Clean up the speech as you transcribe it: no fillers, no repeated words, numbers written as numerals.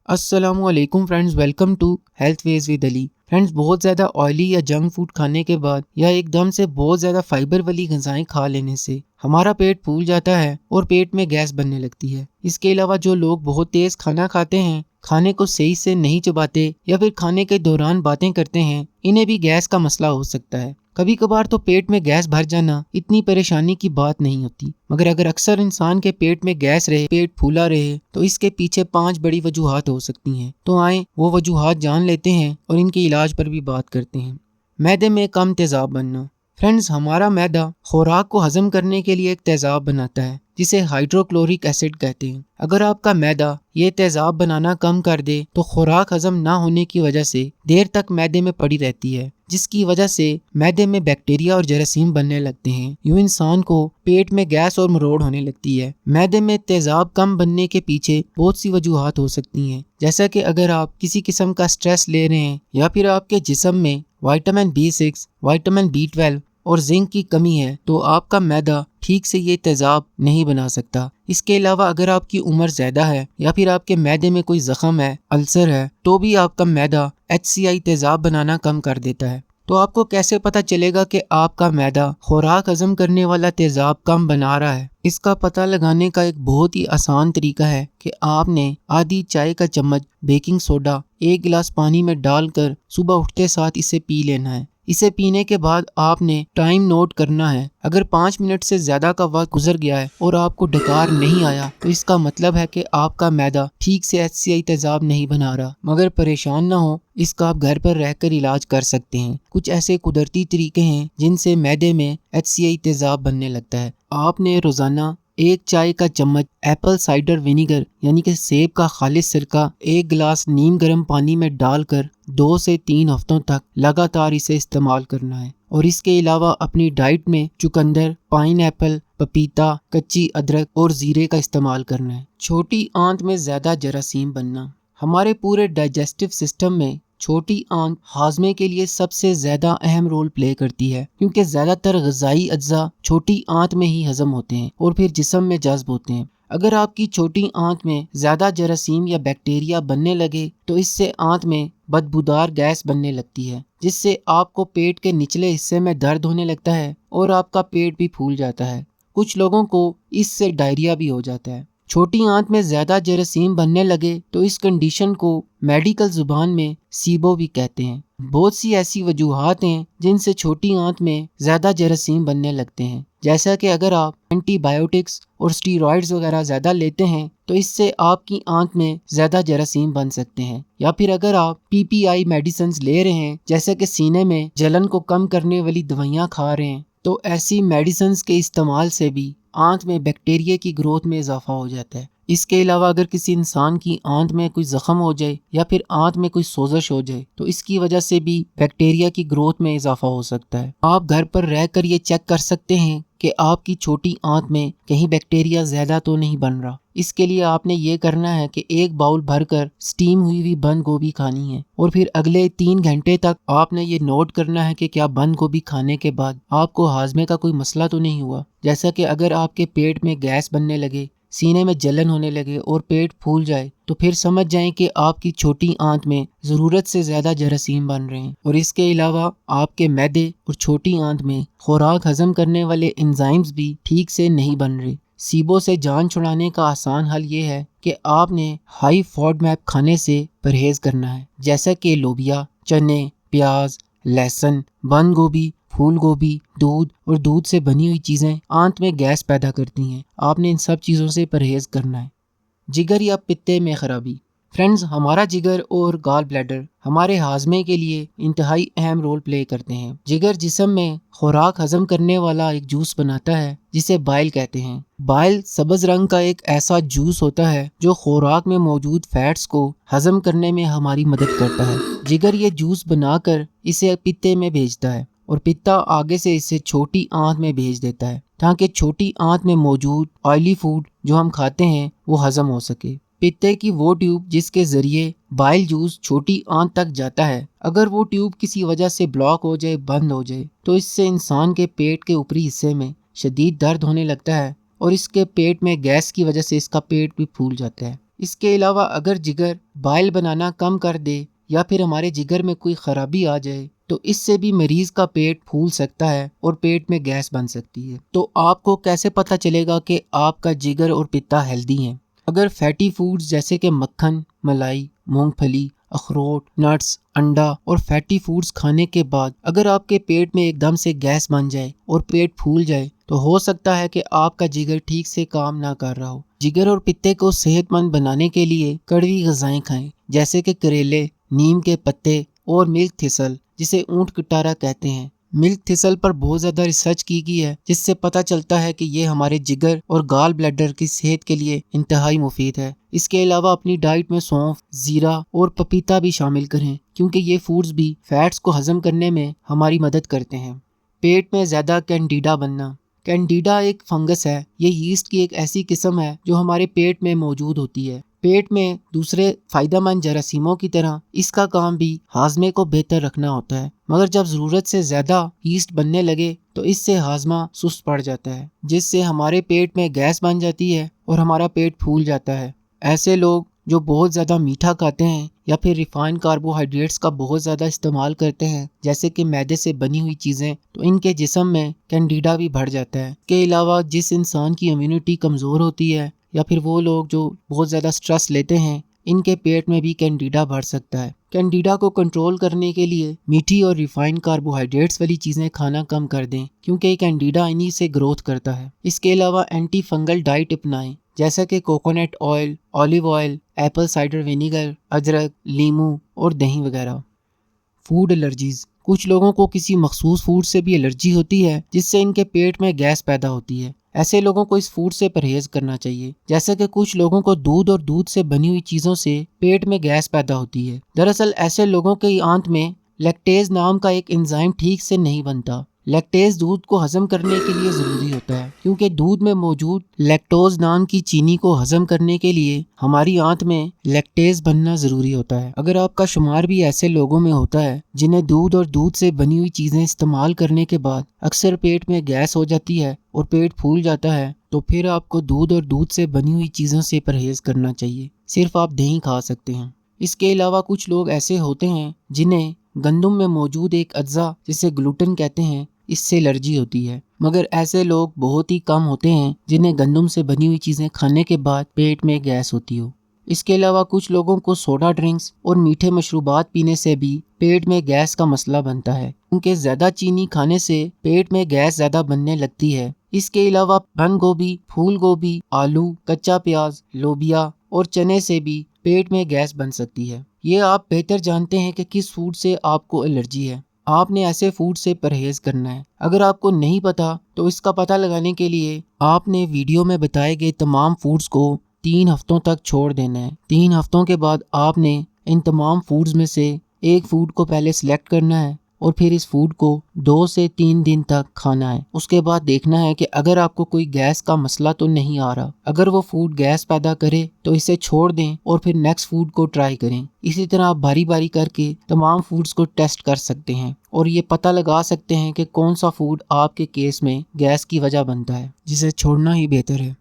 السلام علیکم friends, welcome to health wise with Ali. Friends, بہت زیادہ آئلی یا جنک فوڈ کھانے کے بعد یا ایک دم سے بہت زیادہ فائبر والی غذائیں کھا لینے سے ہمارا پیٹ پھول جاتا ہے اور پیٹ میں گیس بننے لگتی ہے۔ اس کے علاوہ جو لوگ بہت تیز کھانا کھاتے ہیں، کھانے کو صحیح سے نہیں چباتے یا پھر کھانے کے دوران باتیں کرتے ہیں، انہیں بھی گیس کا مسئلہ ہو سکتا ہے۔ کبھی کبھار تو پیٹ میں گیس بھر جانا اتنی پریشانی کی بات نہیں ہوتی، مگر اگر اکثر انسان کے پیٹ میں گیس رہے، پیٹ پھولا رہے، تو اس کے پیچھے 5 بڑی وجوہات ہو سکتی ہیں۔ تو آئیں وہ وجوہات جان لیتے ہیں اور ان کے علاج پر بھی بات کرتے ہیں۔ معدے میں کم تیزاب بننا۔ فرینڈز، ہمارا معدہ خوراک کو ہضم کرنے کے لیے ایک تیزاب بناتا ہے جسے ہائیڈروکلورک ایسڈ کہتے ہیں۔ اگر آپ کا معدہ یہ تیزاب بنانا کم کر دے تو خوراک ہضم نہ ہونے کی وجہ سے دیر تک معدے میں پڑی رہتی ہے، جس کی وجہ سے معدے میں بیکٹیریا اور جراثیم بننے لگتے ہیں۔ یوں انسان کو پیٹ میں گیس اور مروڑ ہونے لگتی ہے۔ معدے میں تیزاب کم بننے کے پیچھے بہت سی وجوہات ہو سکتی ہیں، جیسا کہ اگر آپ کسی قسم کا سٹریس لے رہے ہیں یا پھر آپ کے جسم میں وٹامن B6، وٹامن B12 اور زنک کی کمی ہے تو آپ کا معدہ ٹھیک سے یہ تیزاب نہیں بنا سکتا۔ اس کے علاوہ اگر آپ کی عمر زیادہ ہے یا پھر آپ کے معدے میں کوئی زخم ہے، السر ہے، تو بھی آپ کا معدہ HCl تیزاب بنانا کم کر دیتا ہے۔ تو آپ کو کیسے پتہ چلے گا کہ آپ کا معدہ خوراک ہضم کرنے والا تیزاب کم بنا رہا ہے؟ اس کا پتہ لگانے کا ایک بہت ہی آسان طریقہ ہے کہ آپ نے آدھی چائے کا چمچ بیکنگ سوڈا 1 گلاس پانی میں ڈال کر صبح اٹھتے ساتھ اسے پی لینا ہے۔ اسے پینے کے بعد آپ نے ٹائم نوٹ کرنا ہے۔ اگر 5 منٹ سے زیادہ کا وقت گزر گیا ہے اور آپ کو ڈکار نہیں آیا تو اس کا مطلب ہے کہ آپ کا معدہ ٹھیک سے HCl تیزاب نہیں بنا رہا۔ مگر پریشان نہ ہو، اس کا آپ گھر پر رہ کر علاج کر سکتے ہیں۔ کچھ ایسے قدرتی طریقے ہیں جن سے معدے میں HCl تیزاب بننے لگتا ہے۔ آپ نے روزانہ 1 چائے کا چمچ ایپل سائڈر ونیگر یعنی کہ سیب کا خالص سرکہ 1 گلاس نیم گرم پانی میں ڈال کر 2 سے 3 ہفتوں تک لگاتار اسے استعمال کرنا ہے۔ اور اس کے علاوہ اپنی ڈائٹ میں چقندر، پائن ایپل، پپیتا، کچی ادرک اور زیرے کا استعمال کرنا ہے۔ چھوٹی آنت میں زیادہ جراثیم بننا۔ ہمارے پورے ڈائجسٹو سسٹم میں چھوٹی آنت ہاضمے کے لیے سب سے زیادہ اہم رول پلے کرتی ہے، کیونکہ زیادہ تر غذائی اجزاء چھوٹی آنت میں ہی ہضم ہوتے ہیں اور پھر جسم میں جذب ہوتے ہیں۔ اگر آپ کی چھوٹی آنت میں زیادہ جراثیم یا بیکٹیریا بننے لگے تو اس سے آنت میں بدبودار گیس بننے لگتی ہے، جس سے آپ کو پیٹ کے نچلے حصے میں درد ہونے لگتا ہے اور آپ کا پیٹ بھی پھول جاتا ہے۔ کچھ لوگوں کو اس سے ڈائریا بھی ہو جاتا ہے۔ چھوٹی آنت میں زیادہ جراثیم بننے لگے تو اس کنڈیشن کو میڈیکل زبان میں سیبو بھی کہتے ہیں۔ بہت سی ایسی وجوہات ہیں جن سے چھوٹی آنت میں زیادہ جراثیم بننے لگتے ہیں، جیسا کہ اگر آپ اینٹی بائیوٹکس اور اسٹیرائڈز وغیرہ زیادہ لیتے ہیں تو اس سے آپ کی آنت میں زیادہ جراثیم بن سکتے ہیں، یا پھر اگر آپ PPI میڈیسنز لے رہے ہیں، جیسے کہ سینے میں جلن کو کم کرنے والی دوائیاں کھا رہے ہیں، تو ایسی میڈیسنز کے استعمال سے بھی آنت میں بیکٹیریا کی گروتھ میں اضافہ ہو جاتا ہے۔ اس کے علاوہ اگر کسی انسان کی آنت میں کوئی زخم ہو جائے یا پھر آنت میں کوئی سوزش ہو جائے تو اس کی وجہ سے بھی بیکٹیریا کی گروتھ میں اضافہ ہو سکتا ہے۔ آپ گھر پر رہ کر یہ چیک کر سکتے ہیں کہ آپ کی چھوٹی آنت میں کہیں بیکٹیریا زیادہ تو نہیں بن رہا۔ اس کے لیے آپ نے یہ کرنا ہے کہ 1 باؤل بھر کر سٹیم ہوئی بند گوبھی کھانی ہے، اور پھر اگلے 3 گھنٹے تک آپ نے یہ نوٹ کرنا ہے کہ کیا بند گوبھی کھانے کے بعد آپ کو ہاضمے کا کوئی مسئلہ تو نہیں ہوا۔ جیسا کہ اگر آپ کے پیٹ میں گیس بننے لگے، سینے میں جلن ہونے لگے اور پیٹ پھول جائے تو پھر سمجھ جائیں کہ آپ کی چھوٹی آنت میں ضرورت سے زیادہ جراثیم بن رہے ہیں۔ اور اس کے علاوہ آپ کے معدے اور چھوٹی آنت میں خوراک ہضم کرنے والے انزائمز بھی ٹھیک سے نہیں بن رہے۔ سیبو سے جان چھڑانے کا آسان حل یہ ہے کہ آپ نے ہائی فوڈ کھانے سے پرہیز کرنا ہے، جیسا کہ لوبیا، چنے، پیاز، لہسن، بند گوبھی، پھول گوبھی، دودھ اور دودھ سے بنی ہوئی چیزیں آنت میں گیس پیدا کرتی ہیں۔ آپ نے ان سب چیزوں سے پرہیز کرنا ہے۔ جگر یا پتے میں خرابی۔ فرینڈز، ہمارا جگر اور گال بلیڈر ہمارے ہاضمے کے لیے انتہائی اہم رول پلے کرتے ہیں۔ جگر جسم میں خوراک ہضم کرنے والا ایک جوس بناتا ہے جسے بائل کہتے ہیں۔ بائل سبز رنگ کا ایک ایسا جوس ہوتا ہے جو خوراک میں موجود فیٹس کو ہضم کرنے میں ہماری مدد کرتا ہے۔ جگر یہ جوس بنا کر اسے پتے میں بھیجتا ہے اور پتا آگے سے اسے چھوٹی آنت میں بھیج دیتا ہے تاکہ چھوٹی آنت میں موجود آئلی فوڈ جو ہم کھاتے ہیں وہ ہضم ہو سکے۔ پتے کی وہ ٹیوب جس کے ذریعے بائل جوس چھوٹی آنت تک جاتا ہے، اگر وہ ٹیوب کسی وجہ سے بلاک ہو جائے، بند ہو جائے، تو اس سے انسان کے پیٹ کے اوپری حصے میں شدید درد ہونے لگتا ہے اور اس کے پیٹ میں گیس کی وجہ سے اس کا پیٹ بھی پھول جاتا ہے۔ اس کے علاوہ اگر جگر بائل بنانا کم کر دے یا پھر ہمارے جگر میں کوئی خرابی آ جائے تو اس سے بھی مریض کا پیٹ پھول سکتا ہے اور پیٹ میں گیس بن سکتی ہے۔ تو آپ کو کیسے پتہ چلے گا کہ آپ کا جگر اور پتا ہیلدی ہیں؟ اگر فیٹی فوڈز جیسے کہ مکھن، ملائی، مونگ پھلی، اخروٹ، نٹس، انڈا اور فیٹی فوڈز کھانے کے بعد اگر آپ کے پیٹ میں ایک دم سے گیس بن جائے اور پیٹ پھول جائے تو ہو سکتا ہے کہ آپ کا جگر ٹھیک سے کام نہ کر رہا ہو۔ جگر اور پتے کو صحت مند بنانے کے لیے کڑوی غذائیں کھائیں جیسے کہ کریلے، نیم کے پتے اور ملک تھسل جسے اونٹ کٹارا کہتے ہیں۔ ملک تھسل پر بہت زیادہ ریسرچ کی گئی ہے جس سے پتہ چلتا ہے کہ یہ ہمارے جگر اور گال بلیڈر کی صحت کے لیے انتہائی مفید ہے۔ اس کے علاوہ اپنی ڈائٹ میں سونف، زیرہ اور پپیتا بھی شامل کریں کیونکہ یہ فوڈز بھی فیٹس کو ہضم کرنے میں ہماری مدد کرتے ہیں۔ پیٹ میں زیادہ کینڈیڈا بننا۔ کینڈیڈا ایک فنگس ہے۔ یہ یسٹ کی ایک ایسی قسم ہے جو ہمارے پیٹ میں موجود ہوتی ہے۔ پیٹ میں دوسرے فائدہ مند جراثیموں کی طرح اس کا کام بھی ہاضمے کو بہتر رکھنا ہوتا ہے، مگر جب ضرورت سے زیادہ یسٹ بننے لگے تو اس سے ہاضمہ سست پڑ جاتا ہے جس سے ہمارے پیٹ میں گیس بن جاتی ہے اور ہمارا پیٹ پھول جاتا ہے۔ ایسے لوگ جو بہت زیادہ میٹھا کھاتے ہیں یا پھر ریفائنڈ کاربوہائیڈریٹس کا بہت زیادہ استعمال کرتے ہیں جیسے کہ میدے سے بنی ہوئی چیزیں، تو ان کے جسم میں کینڈیڈا بھی بڑھ جاتا ہے۔ اس کے علاوہ جس انسان کی امیونٹی کمزور ہوتی ہے یا پھر وہ لوگ جو بہت زیادہ سٹریس لیتے ہیں، ان کے پیٹ میں بھی کینڈیڈا بڑھ سکتا ہے۔ کینڈیڈا کو کنٹرول کرنے کے لیے میٹھی اور ریفائنڈ کاربوہائیڈریٹس والی چیزیں کھانا کم کر دیں کیونکہ کینڈیڈا انہی سے گروتھ کرتا ہے۔ اس کے علاوہ اینٹی فنگل ڈائٹ اپنائیں جیسا کہ coconut oil, olive oil, apple cider vinegar, ادرک، لیموں اور دہی وغیرہ۔ Food allergies. کچھ لوگوں کو کسی مخصوص فوڈ سے بھی الرجی ہوتی ہے جس سے ان کے پیٹ میں گیس پیدا ہوتی ہے۔ ایسے لوگوں کو اس فوڈ سے پرہیز کرنا چاہیے۔ جیسے کہ کچھ لوگوں کو دودھ اور دودھ سے بنی ہوئی چیزوں سے پیٹ میں گیس پیدا ہوتی ہے۔ دراصل ایسے لوگوں کے آنت میں لیکٹیز نام کا ایک انزائم ٹھیک سے نہیں بنتا۔ لیکٹیز دودھ کو ہضم کرنے کے لیے ضروری ہوتا ہے کیونکہ دودھ میں موجود لیکٹوز نام کی چینی کو ہضم کرنے کے لیے ہماری آنت میں لیکٹیز بننا ضروری ہوتا ہے۔ اگر آپ کا شمار بھی ایسے لوگوں میں ہوتا ہے جنہیں دودھ اور دودھ سے بنی ہوئی چیزیں استعمال کرنے کے بعد اکثر پیٹ میں گیس ہو جاتی ہے اور پیٹ پھول جاتا ہے، تو پھر آپ کو دودھ اور دودھ سے بنی ہوئی چیزوں سے پرہیز کرنا چاہیے۔ صرف آپ دہی کھا سکتے ہیں۔ اس کے علاوہ کچھ لوگ ایسے ہوتے ہیں جنہیں گندم میں موجود ایک اجزا جسے گلوٹن کہتے ہیں، اس سے الرجی ہوتی ہے، مگر ایسے لوگ بہت ہی کم ہوتے ہیں جنہیں گندم سے بنی ہوئی چیزیں کھانے کے بعد پیٹ میں گیس ہوتی ہو۔ اس کے علاوہ کچھ لوگوں کو سوڈا ڈرنکس اور میٹھے مشروبات پینے سے بھی پیٹ میں گیس کا مسئلہ بنتا ہے کیونکہ زیادہ چینی کھانے سے پیٹ میں گیس زیادہ بننے لگتی ہے۔ اس کے علاوہ بند گوبھی، پھول گوبھی، آلو، کچا پیاز، لوبیا اور چنے سے بھی پیٹ میں گیس بن سکتی ہے۔ یہ آپ بہتر جانتے ہیں کہ کس فوڈ سے آپ کو الرجی ہے۔ آپ نے ایسے فوڈ سے پرہیز کرنا ہے۔ اگر آپ کو نہیں پتا تو اس کا پتہ لگانے کے لیے آپ نے ویڈیو میں بتائے گئے تمام فوڈز کو 3 ہفتوں تک چھوڑ دینا ہے۔ 3 ہفتوں کے بعد آپ نے ان تمام فوڈز میں سے ایک فوڈ کو پہلے سلیکٹ کرنا ہے اور پھر اس فوڈ کو 2 سے 3 دن تک کھانا ہے۔ اس کے بعد دیکھنا ہے کہ اگر آپ کو کوئی گیس کا مسئلہ تو نہیں آ رہا۔ اگر وہ فوڈ گیس پیدا کرے تو اسے چھوڑ دیں اور پھر نیکسٹ فوڈ کو ٹرائی کریں۔ اسی طرح آپ باری باری کر کے تمام فوڈز کو ٹیسٹ کر سکتے ہیں اور یہ پتہ لگا سکتے ہیں کہ کون سا فوڈ آپ کے کیس میں گیس کی وجہ بنتا ہے، جسے چھوڑنا ہی بہتر ہے۔